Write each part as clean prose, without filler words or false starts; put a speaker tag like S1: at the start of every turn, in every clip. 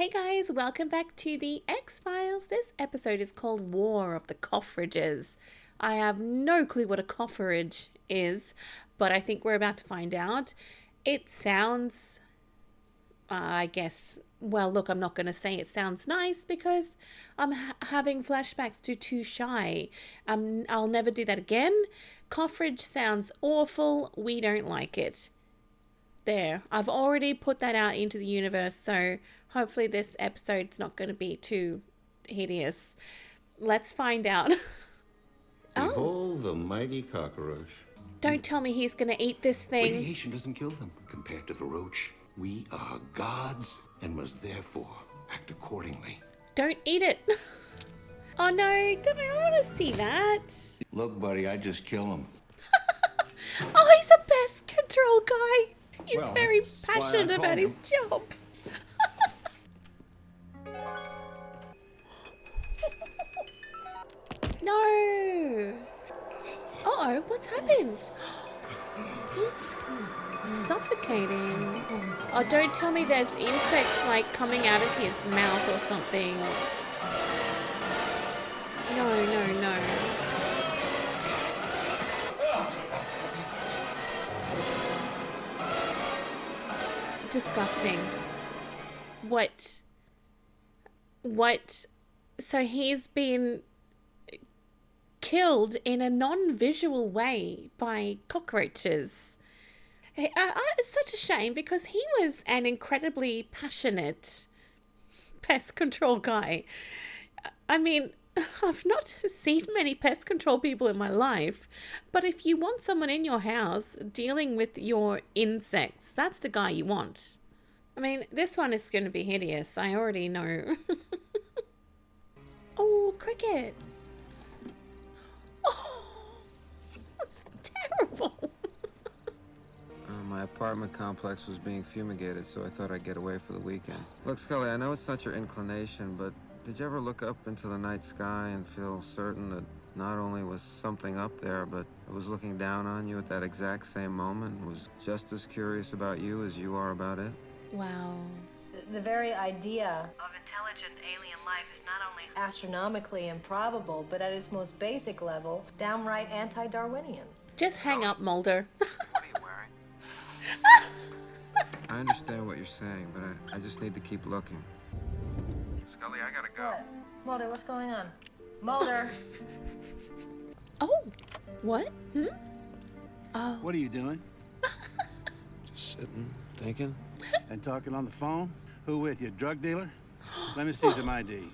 S1: Hey guys, welcome back to the X-Files. This episode is called War of the Coprophages. I have no clue what a coprophages is, but I think we're about to find out. It sounds, I guess, well, look, I'm not going to say it sounds nice because I'm having flashbacks to Too Shy. I'll never do that again. Coprophages sounds awful. We don't like it. There, I've already put that out into the universe, so hopefully this episode's not going to be too hideous. Let's find out.
S2: Behold the mighty cockroach.
S1: Don't tell me he's going to eat this thing.
S3: Radiation doesn't kill them. Compared to the roach, we are gods and must therefore act accordingly.
S1: Don't eat it. Oh no, I want to see that.
S3: Look, buddy, I just kill him.
S1: Oh, he's a pest control guy. He's
S3: Well,
S1: very
S3: that's why I
S1: passionate
S3: called
S1: about his
S3: him.
S1: job. No. Uh-oh, what's happened? He's suffocating. Oh, don't tell me there's insects like coming out of his mouth or something. No. Disgusting. What? So he's been killed in a non-visual way by cockroaches. It's such a shame because he was an incredibly passionate pest control guy. I mean, I've not seen many pest control people in my life, but if you want someone in your house dealing with your insects, that's the guy you want. I mean, this one is going to be hideous. I already know. Oh, cricket. Oh, that's terrible.
S4: My apartment complex was being fumigated, so I thought I'd get away for the weekend. Look, Scully, I know it's not your inclination, but did you ever look up into the night sky and feel certain that not only was something up there, but it was looking down on you at that exact same moment and was just as curious about you as you are about it?
S1: Wow.
S5: The very idea
S6: of intelligent alien life is not only
S5: astronomically improbable, but at its most basic level, downright anti-Darwinian.
S1: Just hang up, Mulder.
S4: What are you wearing? I understand what you're saying, but I just need to keep looking. Scully, I gotta go.
S5: What? Mulder, what's going on? Mulder!
S1: Oh, what? Oh.
S7: What are you doing?
S4: Just sitting, thinking.
S7: And talking on the phone? Who with you, drug dealer? Let me see some ID.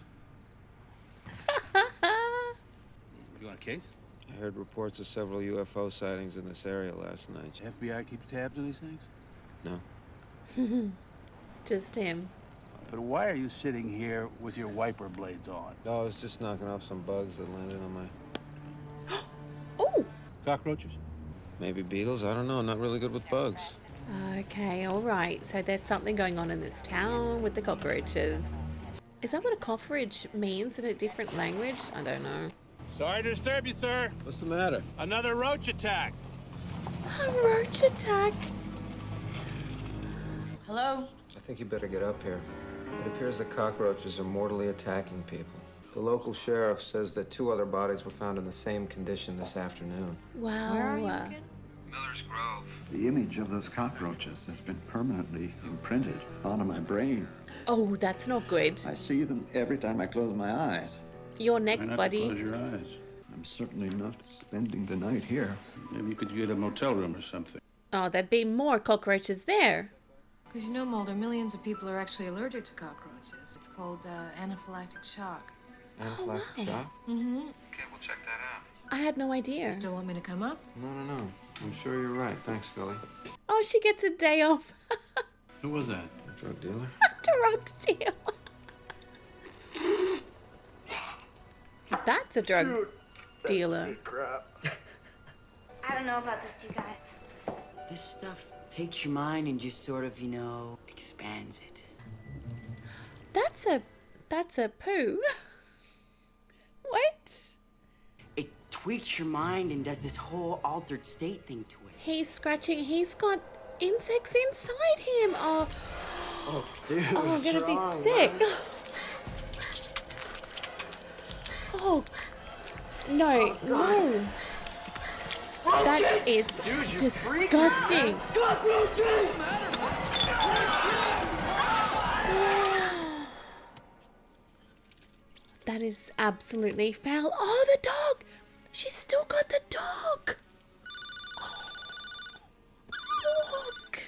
S7: You want a case?
S4: I heard reports of several UFO sightings in this area last night.
S7: FBI keeps tabs on these things?
S4: No.
S1: Just him.
S7: But why are you sitting here with your wiper blades on?
S4: Oh, I was just knocking off some bugs that landed on my...
S1: Oh.
S7: Cockroaches?
S4: Maybe beetles? I don't know. I'm not really good with bugs.
S1: Okay, all right. So there's something going on in this town with the cockroaches. Is that what a cockroach means in a different language? I don't know.
S8: Sorry to disturb you, sir.
S4: What's the matter?
S8: Another roach attack.
S1: A roach attack.
S5: Hello?
S4: I think you better get up here. It appears that cockroaches are mortally attacking people. The local sheriff says that 2 other bodies were found in the same condition this afternoon.
S1: Wow.
S5: Where are you again?
S4: Miller's Grove.
S9: The image of those cockroaches has been permanently imprinted onto my brain.
S1: Oh, that's not good.
S9: I see them every time I close my eyes.
S1: You're next,
S7: Try not
S1: buddy.
S7: to close your eyes.
S9: I'm certainly not spending the night here.
S7: Maybe you could get a motel room or something.
S1: Oh, there'd be more cockroaches there.
S6: because you know, Mulder, millions of people are actually allergic to cockroaches. It's called anaphylactic shock.
S4: Anaphylactic shock?
S6: Mm-hmm.
S4: Okay, we'll check that out.
S1: I had no idea.
S6: Still want me to come up?
S4: No. I'm sure you're right. Thanks, Scully.
S1: Oh, she gets a day off.
S7: Who was that?
S4: A drug dealer?
S1: Drug deal. That's a drug dealer.
S10: I don't know about this, you guys.
S11: This stuff takes your mind and just sort of, expands it.
S1: That's a poo. What?
S11: It tweaks your mind and does this whole altered state thing to it.
S1: He's scratching. He's got insects inside him. Oh.
S12: Dude,
S1: Oh, I'm
S12: what's
S1: gonna be
S12: wrong,
S1: sick.
S12: man?
S1: Oh, no, no. That is disgusting. That is absolutely foul. Oh, the dog. She's still got the dog. Look.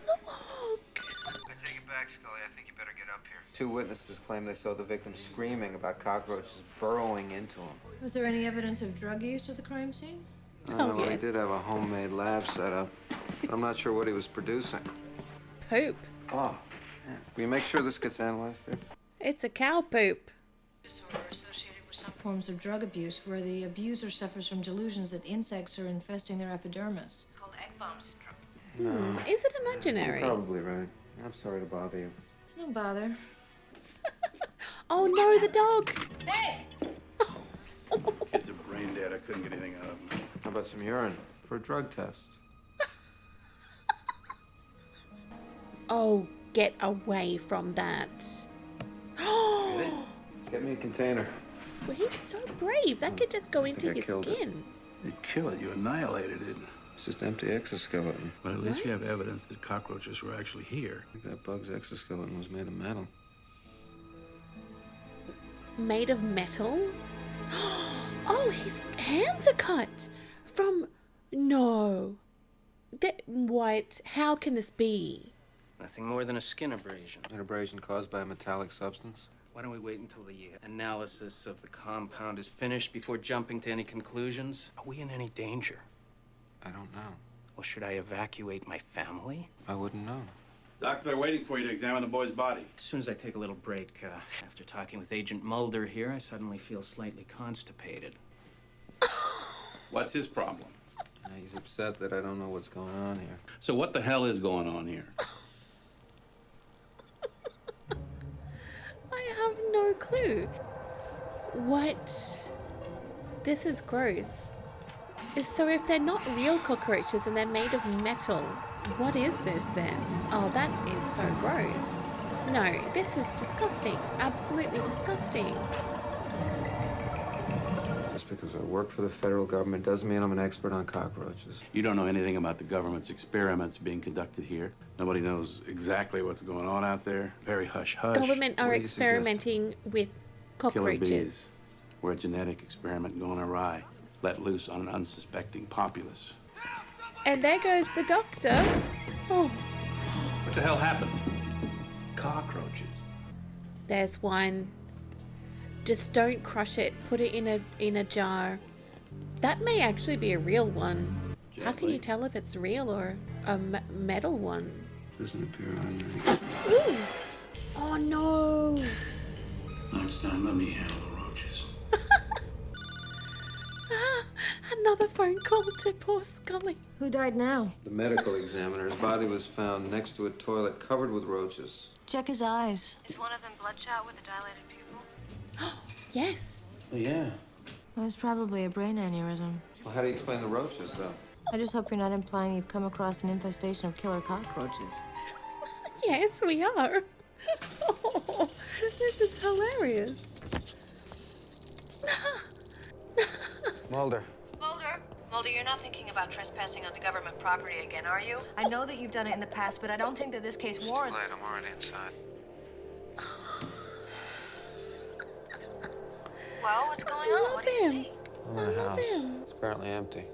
S1: Look.
S4: I take it back, Scully. I think you better get up here. 2 witnesses claim they saw the victim screaming about cockroaches burrowing into him.
S6: Was there any evidence of drug use at the crime scene?
S4: Well, he did have a homemade lab set up. I'm not sure what he was producing.
S1: Poop.
S4: Oh, yeah. Will you make sure this gets analyzed here?
S1: It's a cow poop.
S6: Disorder associated with some forms of drug abuse where the abuser suffers from delusions that insects are infesting their epidermis. Called egg bomb syndrome.
S4: No.
S1: Is it imaginary?
S4: You're probably right. I'm sorry to bother you.
S6: It's no bother.
S1: Oh no, the dog.
S6: Hey!
S7: Kids are brain dead. I couldn't get anything out of them.
S4: How about some urine for a drug test?
S1: Oh, get away from that.
S4: Get me a container.
S1: Well, he's so brave. That could just go into
S4: I
S1: his
S4: killed it.
S1: skin.
S7: You kill it. You annihilated it.
S4: It's just empty exoskeleton.
S7: But at least we have
S1: What?
S7: evidence that cockroaches were actually here.
S4: I think that bug's exoskeleton was made of metal.
S1: Made of metal? Oh, his hands are cut from... No. What? How can this be?
S12: Nothing more than a skin abrasion.
S4: An abrasion caused by a metallic substance?
S12: Why don't we wait until the analysis of the compound is finished before jumping to any conclusions? Are we in any danger?
S4: I don't know.
S12: Well, should I evacuate my family?
S4: I wouldn't know.
S7: Doctor, they're waiting for you to examine the boy's body.
S12: As soon as I take a little break, after talking with Agent Mulder here, I suddenly feel slightly constipated.
S7: What's his problem?
S4: He's upset that I don't know what's going on here.
S7: So what the hell is going on here?
S1: I have no clue. What? This is gross. So if they're not real cockroaches and they're made of metal, what is this then? Oh, that is so gross. No, this is disgusting. Absolutely disgusting.
S4: Just because I work for the federal government doesn't mean I'm an expert on cockroaches.
S7: You don't know anything about the government's experiments being conducted here. Nobody knows exactly what's going on out there. Very hush-hush.
S1: Government are
S4: What are you
S1: experimenting with
S7: Killer
S1: cockroaches.
S7: bees. We're a genetic experiment going awry, let loose on an unsuspecting populace.
S1: And there goes the doctor. Oh,
S7: What the hell happened? Cockroaches.
S1: there's one. Just don't crush it. Put it in a jar. That may actually be a real one. How can you tell if it's real or a metal one?
S4: Doesn't appear on your...
S1: Ooh. Oh no.
S3: Next time, let me handle the roaches.
S1: Another phone call to poor Scully.
S6: Who died now?
S4: The medical examiner's body was found next to a toilet covered with roaches.
S6: Check his eyes.
S5: Is one of them bloodshot with a dilated pupil?
S1: Yes.
S4: Yeah.
S6: Well, it's probably a brain aneurysm.
S4: Well, how do you explain the roaches, though?
S6: I just hope you're not implying you've come across an infestation of killer cockroaches.
S1: Yes, we are. Oh, this is hilarious.
S4: Mulder.
S5: Mulder, you're not thinking about trespassing onto government property again, are you? I know that you've done it in the past, but I don't think that this case warrants...
S4: I'm already inside.
S5: Well, what's going
S1: I
S5: on?
S1: love
S5: What do you
S1: him.
S5: see?
S4: I'm in a
S1: love
S4: house.
S1: him.
S4: It's apparently empty.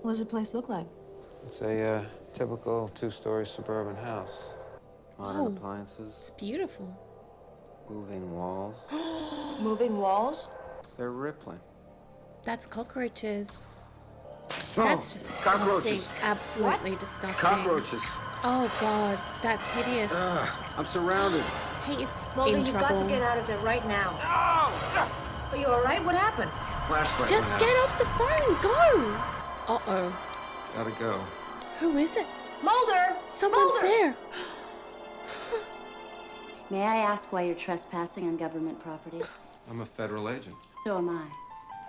S6: What does the place look like?
S4: It's a typical 2-story suburban house. Modern
S1: Oh.
S4: appliances,
S1: It's beautiful.
S4: moving walls.
S5: Moving walls?
S4: They're rippling.
S1: That's cockroaches.
S4: Oh,
S1: That's disgusting.
S4: cockroaches.
S1: Absolutely disgusting.
S4: Cockroaches.
S1: Oh god, that's hideous.
S4: I'm surrounded.
S1: He's
S5: Mulder,
S1: in
S5: you've
S1: trouble.
S5: got to get out of there right now. Are you all right? What happened?
S4: Flashlight.
S1: Just
S4: went
S1: get
S4: out.
S1: off the phone. Go. Uh-oh.
S4: Gotta go.
S1: Who is it?
S5: Mulder!
S1: Someone's
S5: Mulder!
S1: there.
S13: May I ask why you're trespassing on government property?
S4: I'm a federal agent.
S13: So am I.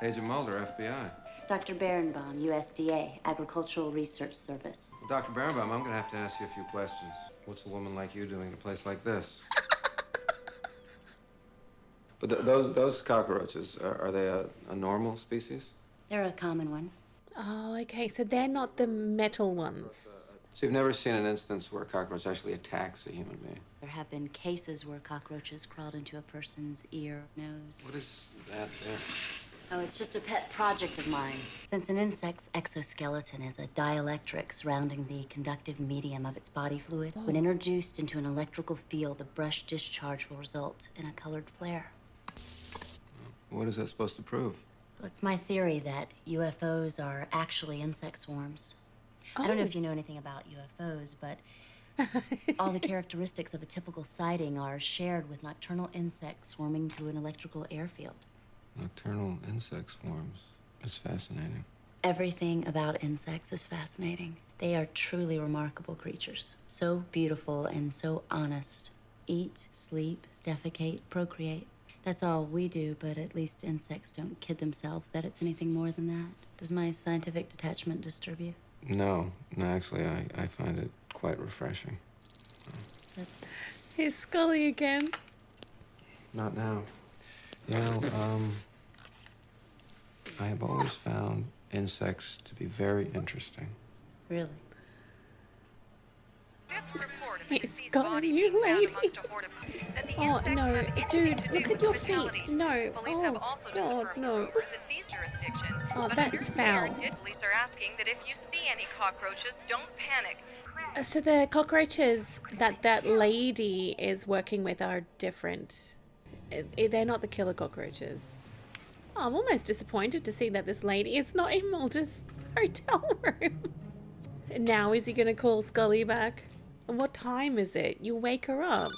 S4: Agent Mulder, FBI.
S13: Dr. Berenbaum, USDA, Agricultural Research Service.
S4: Well, Dr. Berenbaum, I'm gonna have to ask you a few questions. What's a woman like you doing in a place like this? But those cockroaches, are they a normal species?
S13: They're a common one.
S1: Oh, okay. So they're not the metal ones.
S4: So you've never seen an instance where a cockroach actually attacks a human being?
S13: There have been cases where cockroaches crawled into a person's ear, nose.
S4: What is that there?
S13: Oh, it's just a pet project of mine. Since an insect's exoskeleton is a dielectric surrounding the conductive medium of its body fluid, when introduced into an electrical field, the brush discharge will result in a colored flare.
S4: What is that supposed to prove?
S13: Well, it's my theory that UFOs are actually insect swarms. I don't know if you know anything about UFOs, but all the characteristics of a typical sighting are shared with nocturnal insects swarming through an electrical airfield.
S4: Nocturnal insect swarms. It's fascinating.
S13: Everything about insects is fascinating. They are truly remarkable creatures. So beautiful and so honest. Eat, sleep, defecate, procreate. That's all we do, but at least insects don't kid themselves that it's anything more than that. Does my scientific detachment disturb you?
S4: No, actually, I find it quite refreshing.
S1: Here's Scully again.
S4: Not now. You know, I have always found insects to be very interesting.
S13: Really?
S1: He's got a new lady. Oh, no. Dude, look at your feet. No. Oh, God, no. Oh, that's foul.
S5: Police are asking that if you see any cockroaches, don't panic.
S1: So the cockroaches that lady is working with are different. They're not the killer cockroaches. Oh, I'm almost disappointed to see that this lady is not in Mulder's hotel room. Now is he going to call Scully back? And what time is it? You wake her up.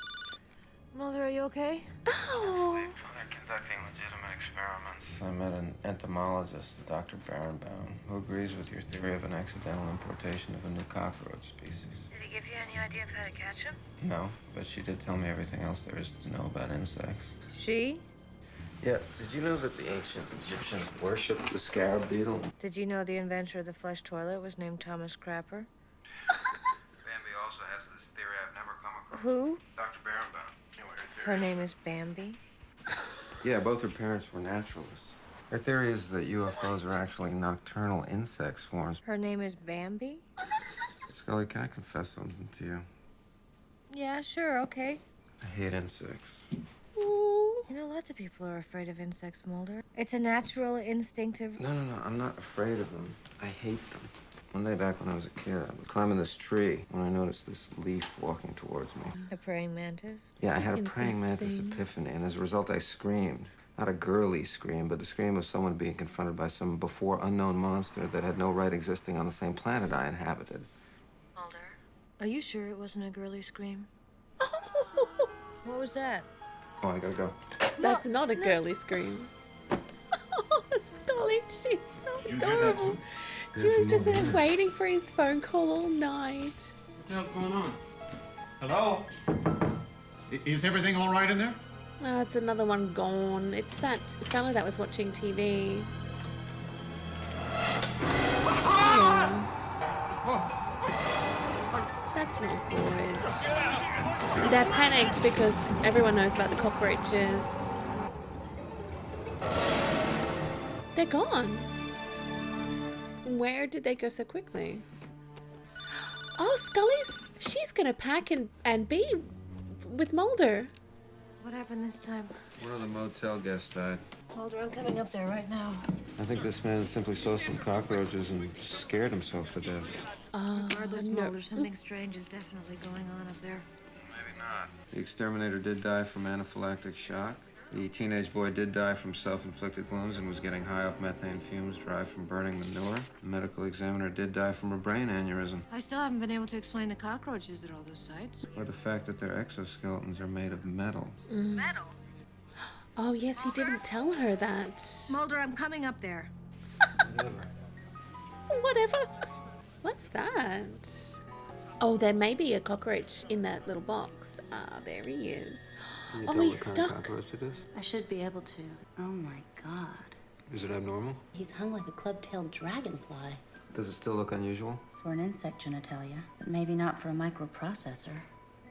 S6: Mulder, are you okay?
S1: Oh.
S4: They're conducting legitimate experiments. I met an entomologist, Dr. Berenbaum, who agrees with your theory of an accidental importation of a new cockroach species.
S5: Did he give you any idea of how to catch them?
S4: No, but she did tell me everything else there is to know about insects.
S6: She?
S4: Yeah, did you know that the ancient Egyptians worshipped the scarab beetle?
S6: Did you know the inventor of the flush toilet was named Thomas Crapper?
S4: Bambi also has this theory I've never come across.
S6: Who?
S4: Dr. Berenbaum.
S6: Her name is Bambi?
S4: Yeah, both her parents were naturalists. Her theory is that UFOs are actually nocturnal insect swarms.
S6: Her name is Bambi?
S4: Scully, can I confess something to you?
S6: Yeah, sure, okay.
S4: I hate insects.
S6: You know, lots of people are afraid of insects, Mulder. It's a natural, instinctive...
S4: No, I'm not afraid of them. I hate them. One day back when I was a kid, I was climbing this tree when I noticed this leaf walking towards me.
S6: A praying mantis?
S4: Yeah, I had a praying mantis epiphany, and as a result, I screamed. Not a girly scream, but the scream of someone being confronted by some before unknown monster that had no right existing on the same planet I inhabited.
S5: Mulder?
S6: Are you sure it wasn't a girly scream? What was that?
S4: Oh, I gotta go.
S1: That's not a girly scream. Oh, Scully, she's so adorable. She was just there waiting for his phone call all night.
S8: What the hell's going on?
S9: Hello? Is everything all right in there?
S1: Oh, it's another one gone. It's that fella that was watching TV. Oh. That's not good. They're panicked because everyone knows about the cockroaches. They're gone. Where did they go so quickly? Oh, she's gonna pack and be with Mulder.
S6: What happened this time?
S4: One of the motel guests died.
S6: Mulder, I'm coming up there right now.
S4: I think this man simply saw some cockroaches and scared himself to death.
S6: Regardless, Mulder, something strange is definitely going on up there.
S4: Maybe not. The exterminator did die from anaphylactic shock. The teenage boy did die from self-inflicted wounds and was getting high off methane fumes derived from burning manure. The medical examiner did die from a brain aneurysm.
S6: I still haven't been able to explain the cockroaches at all those sites.
S4: Or the fact that their exoskeletons are made of metal.
S5: Metal?
S1: Oh, yes, he didn't tell her that.
S6: Mulder, I'm coming up there.
S1: Whatever. What's that? Oh, there may be a cockroach in that little box. Ah, there he is. Oh, he's stuck.
S13: I should be able to. Oh my God.
S4: Is it abnormal?
S13: He's hung like a club-tailed dragonfly.
S4: Does it still look unusual?
S13: For an insect genitalia, but maybe not for a microprocessor.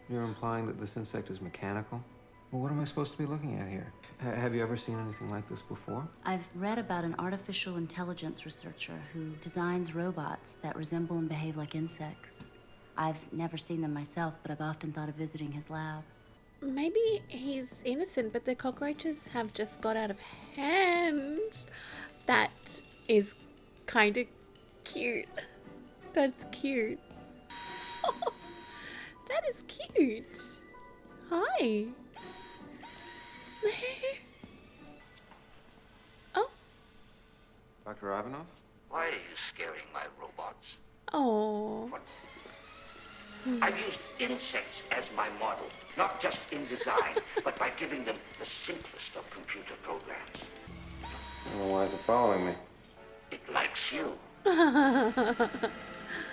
S4: You're implying that this insect is mechanical? Well, what am I supposed to be looking at here? Have you ever seen anything like this before?
S13: I've read about an artificial intelligence researcher who designs robots that resemble and behave like insects. I've never seen them myself, but I've often thought of visiting his lab.
S1: Maybe he's innocent, but the cockroaches have just got out of hand. That is kind of cute. That's cute. That is cute. Hi. Oh.
S4: Dr. Ivanov?
S3: Why are you scaring my robots?
S1: Oh.
S3: I've used insects as my model, not just in design, but by giving them the simplest of computer programs.
S4: Well, why is it following me?
S3: It likes you.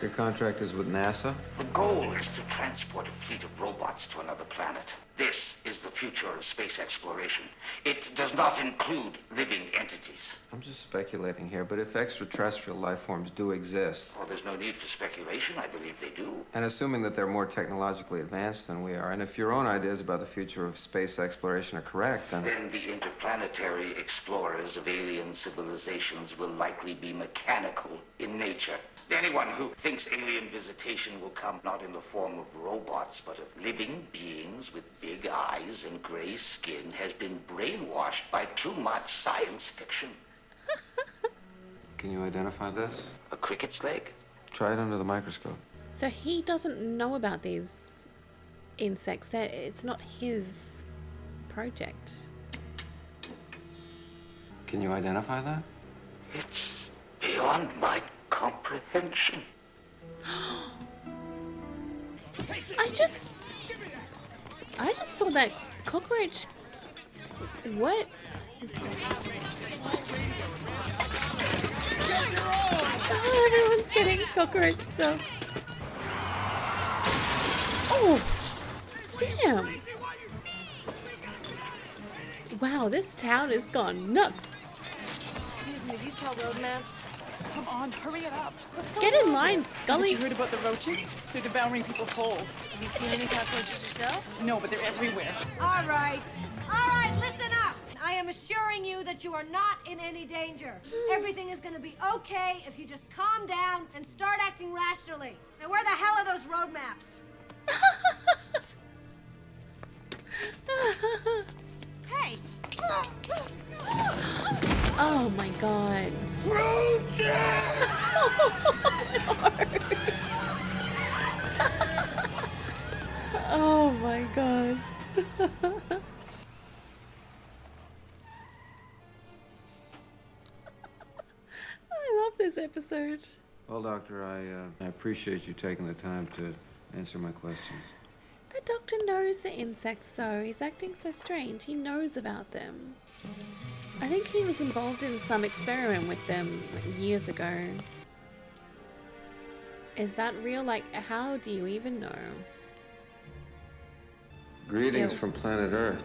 S4: Your contract is with NASA?
S3: The goal is to transport a fleet of robots to another planet. This is the future of space exploration. It does not include living entities.
S4: I'm just speculating here, but if extraterrestrial life forms do exist...
S3: Well, there's no need for speculation. I believe they do.
S4: And assuming that they're more technologically advanced than we are, and if your own ideas about the future of space exploration are correct, then...
S3: Then the interplanetary explorers of alien civilizations will likely be mechanical in nature. Anyone who thinks alien visitation will come not in the form of robots, but of living beings with big eyes and gray skin has been brainwashed by too much science fiction.
S4: Can you identify this?
S3: A cricket's leg?
S4: Try it under the microscope.
S1: So he doesn't know about these insects. That it's not his project.
S4: Can you identify that?
S3: It's beyond my comprehension.
S1: I just saw that cockroach. What? Oh, everyone's getting cockroach stuff. Oh, damn. Wow, this town has gone nuts.
S6: Excuse me, these tall road maps.
S14: Come on, hurry it up. What's
S1: Get in line, Scully.
S14: Have you heard about the roaches? They're devouring people's holes.
S6: Have you seen any cockroaches yourself?
S14: No, but they're everywhere.
S15: All right, listen up. I am assuring you that you are not in any danger. Everything is going to be okay if you just calm down and start acting rationally. Now, where the hell are those road maps? Hey!
S1: Oh my god. Oh my god. I love this episode.
S4: Well, Doctor, I appreciate you taking the time to answer my questions.
S1: The doctor knows the insects, though. He's acting so strange. He knows about them. I think he was involved in some experiment with them years ago. Is that real? Like, how do you even know?
S4: Greetings from planet Earth.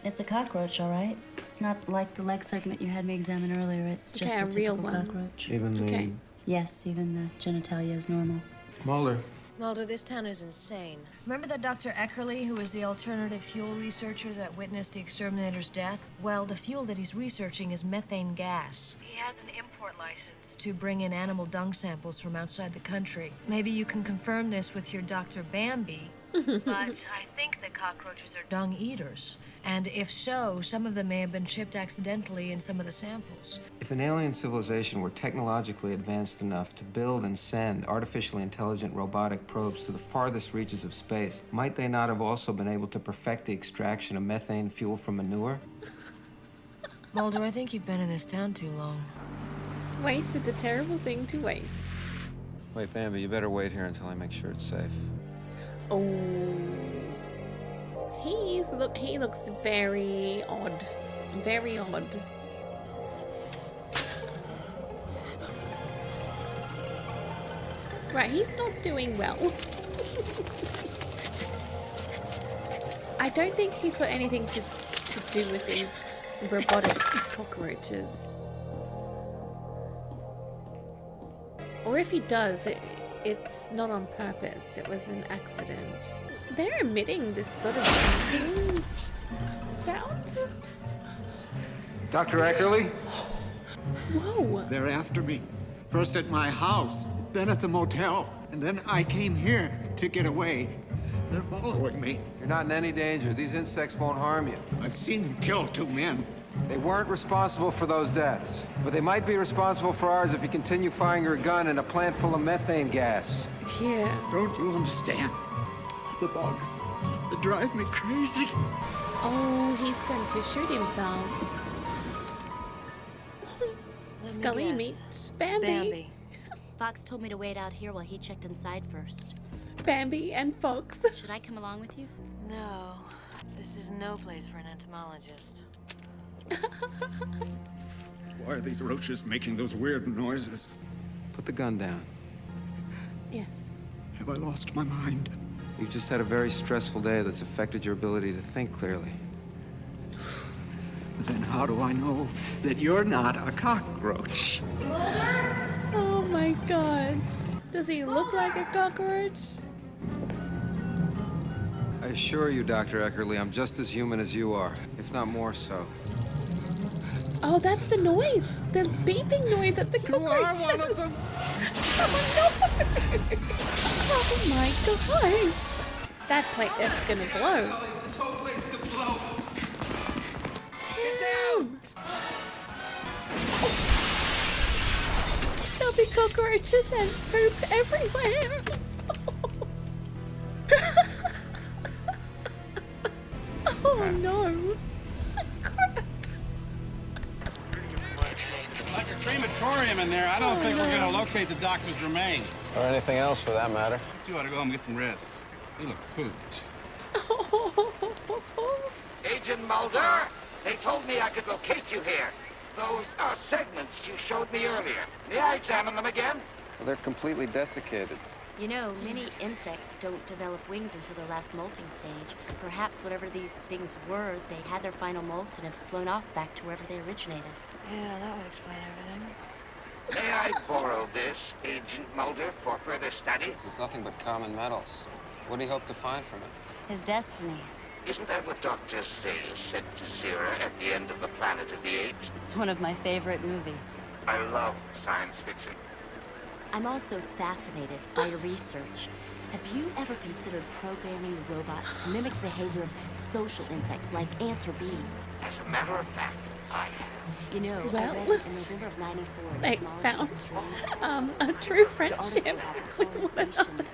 S13: It's a cockroach, all right? It's not like the leg segment you had me examine earlier. It's just a
S1: real
S13: typical
S1: one.
S13: cockroach.
S4: Even the...
S13: Yes, even the genitalia is normal.
S4: Mulder.
S6: Mulder, this town is insane. Remember that Dr. Engrily, who was the alternative fuel researcher that witnessed the exterminator's death? Well, the fuel that he's researching is methane gas. He has an import license to bring in animal dung samples from outside the country. Maybe you can confirm this with your Dr. Bambi. But I think the cockroaches are dung eaters. And if so, some of them may have been shipped accidentally in some of the samples.
S4: If an alien civilization were technologically advanced enough to build and send artificially intelligent robotic probes to the farthest reaches of space, might they not have also been able to perfect the extraction of methane fuel from manure?
S6: Mulder, I think you've been in this town too long.
S1: Waste is a terrible thing to waste.
S4: Wait, Bambi, you better wait here until I make sure it's safe.
S1: Oh. He looks very odd. Very odd. Right, he's not doing well. I don't think he's got anything to to do with these robotic cockroaches. Or if he does, it's not on purpose. It was an accident. They're emitting this sort of beeping sound.
S16: Dr. Eckerly?
S1: Whoa.
S9: They're after me. First at my house, then at the motel, and then I came here to get away. They're following me.
S4: You're not in any danger. These insects won't harm you.
S9: I've seen them kill 2 men.
S4: They weren't responsible for those deaths, but they might be responsible for ours if you continue firing your gun in a plant full of methane gas.
S1: Yeah.
S9: Don't you understand? The bugs, they drive me crazy.
S1: Oh, he's going to shoot himself. Scully meets Bambi.
S13: Fox told me to wait out here while he checked inside first.
S1: Bambi and Fox.
S13: Should I come along with you?
S6: No, this is no place for an entomologist.
S9: Why are these roaches making those weird noises?
S4: Put the gun down.
S1: Yes.
S9: Have I lost my mind?
S4: You've just had a very stressful day that's affected your ability to think clearly.
S9: Then how do I know that you're not a cockroach?
S1: Oh my god. Does he look like a cockroach?
S4: I assure you, Dr. Eckerly, I'm just as human as you are, if not more so.
S1: Oh, that's the noise. The beeping noise at the cockroaches.
S9: You are one of them.
S1: Oh no. Oh my god. That plate, that's gonna blow.
S16: This whole place could blow.
S1: Damn. There'll be cockroaches and poop everywhere. Oh no. Crap.
S8: Like a crematorium in there. I don't think we're gonna locate the doctor's remains.
S4: Or anything else for that matter.
S8: You ought to go home and get some rest. You look pooped.
S3: Agent Mulder, they told me I could locate you here. Those segments you showed me earlier. May I examine them again?
S4: Well, they're completely desiccated.
S13: You know, many insects don't develop wings until their last molting stage. Perhaps whatever these things were, they had their final molt and have flown off back to wherever they originated.
S6: Yeah, that would explain everything.
S3: May I borrow this, Agent Mulder, for further study?
S4: This is nothing but common metals. What do you hope to find from it?
S13: His destiny.
S3: Isn't that what doctors say is sent to Zira at the end of the Planet of the Apes?
S13: It's one of my favorite movies.
S3: I love science fiction.
S13: I'm also fascinated by your research. Have you ever considered programming the robots to mimic the behavior of social insects like ants or bees?
S3: As a matter of fact, I have.
S13: You know,
S1: Well,
S13: I read in November of '94.
S1: They found a true friendship with one another.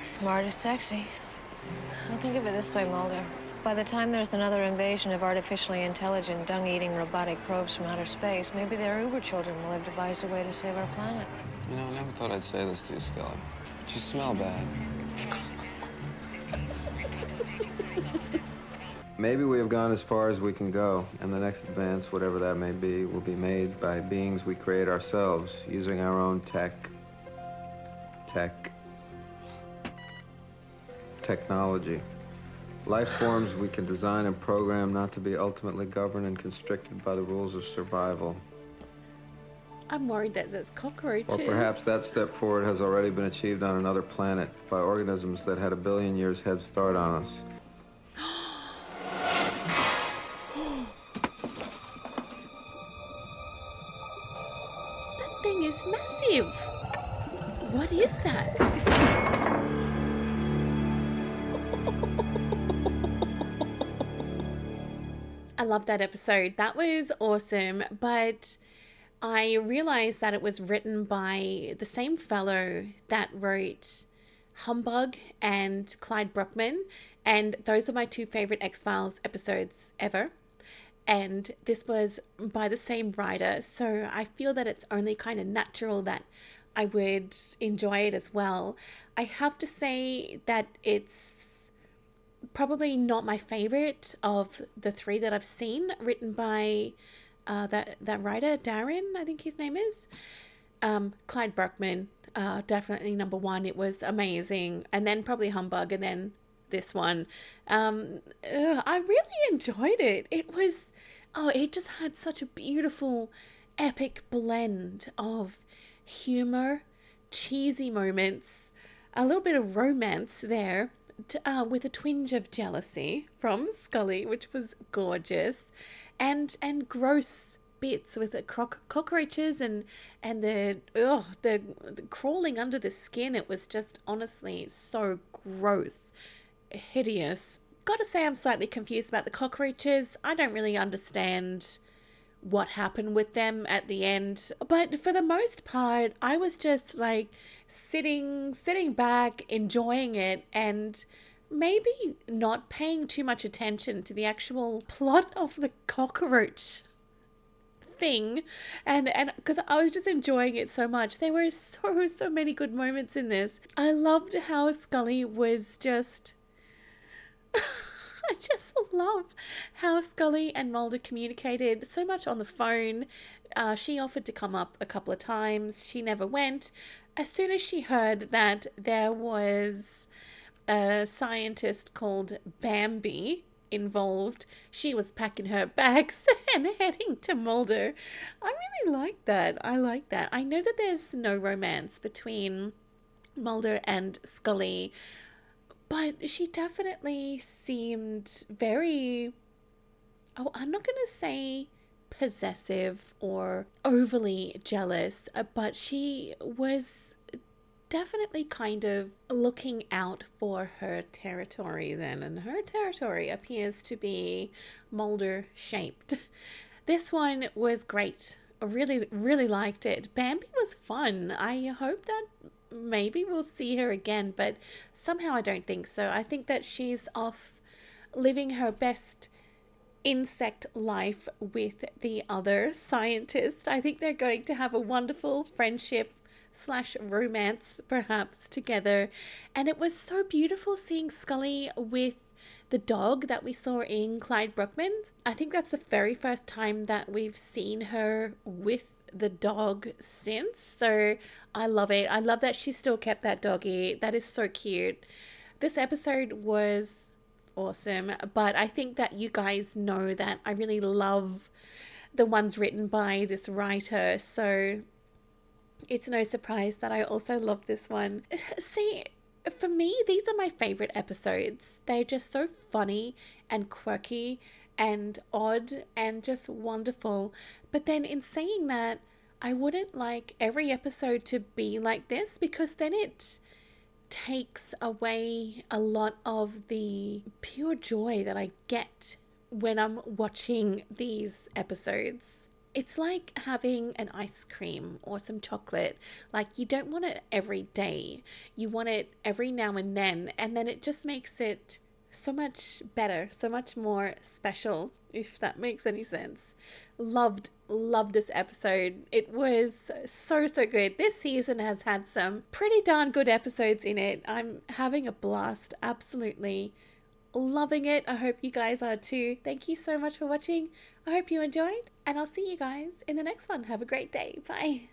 S6: Smart is sexy. I think of it this way, Mulder. By the time there's another invasion of artificially intelligent, dung-eating robotic probes from outer space, maybe their Uber children will have devised a way to save our planet.
S4: You know, I never thought I'd say this to you, Scully, but you smell bad. Maybe we have gone as far as we can go, and the next advance, whatever that may be, will be made by beings we create ourselves, using our own technology. Life forms we can design and program not to be ultimately governed and constricted by the rules of survival.
S1: I'm worried that there's cockroaches.
S4: Or perhaps that step forward has already been achieved on another planet by organisms that had a billion years head start on us.
S1: That thing is massive. What is that? I love that episode. That was awesome. But I realized that it was written by the same fellow that wrote Humbug and Clyde Bruckman. And those are my two favorite X-Files episodes ever. And this was by the same writer. So I feel that it's only kind of natural that I would enjoy it as well. I have to say that it's probably not my favorite of the three that I've seen written by that writer, Darren, I think his name is. Clyde Bruckman, definitely number one. It was amazing. And then probably Humbug, and then this one. I really enjoyed it. It just had such a beautiful, epic blend of humor, cheesy moments, a little bit of romance there, with a twinge of jealousy from Scully, which was gorgeous, and gross bits with the cockroaches and the crawling under the skin. It was just honestly so gross, hideous. Gotta say, I'm slightly confused about the cockroaches. I don't really understand what happened with them at the end, but for the most part I was just like sitting back enjoying it, and maybe not paying too much attention to the actual plot of the cockroach thing, and because I was just enjoying it so much. There were so many good moments in this. I loved how Scully was just I just love how Scully and Mulder communicated so much on the phone. She offered to come up a couple of times. She never went. As soon as she heard that there was a scientist called Bambi involved, she was packing her bags and heading to Mulder. I really like that. I like that. I know that there's no romance between Mulder and Scully, but she definitely seemed very, I'm not going to say possessive or overly jealous, but she was definitely kind of looking out for her territory then, and her territory appears to be Mulder shaped. This one was great. I really liked it. Bambi was fun. I hope that maybe we'll see her again, but somehow I don't think so. I think that she's off living her best insect life with the other scientist. I think they're going to have a wonderful friendship / romance perhaps together. And it was so beautiful seeing Scully with the dog that we saw in Clyde Brookman's. I think that's the very first time that we've seen her with the dog since, so I love it. I love that she still kept that doggy. That is so cute. This episode was awesome, but I think that you guys know that I really love the ones written by this writer, so it's no surprise that I also love this one. See, for me, these are my favorite episodes. They're just so funny and quirky and odd and just wonderful. But then in saying that, I wouldn't like every episode to be like this, because then it takes away a lot of the pure joy that I get when I'm watching these episodes. It's like having an ice cream or some chocolate. Like, you don't want it every day. You want it every now and then it just makes it so much better, so much more special, if that makes any sense. Loved this episode. It was so good. This season has had some pretty darn good episodes in it. I'm having a blast. Absolutely loving it. I hope you guys are too. Thank you so much for watching. I hope you enjoyed, and I'll see you guys in the next one. Have a great day. Bye.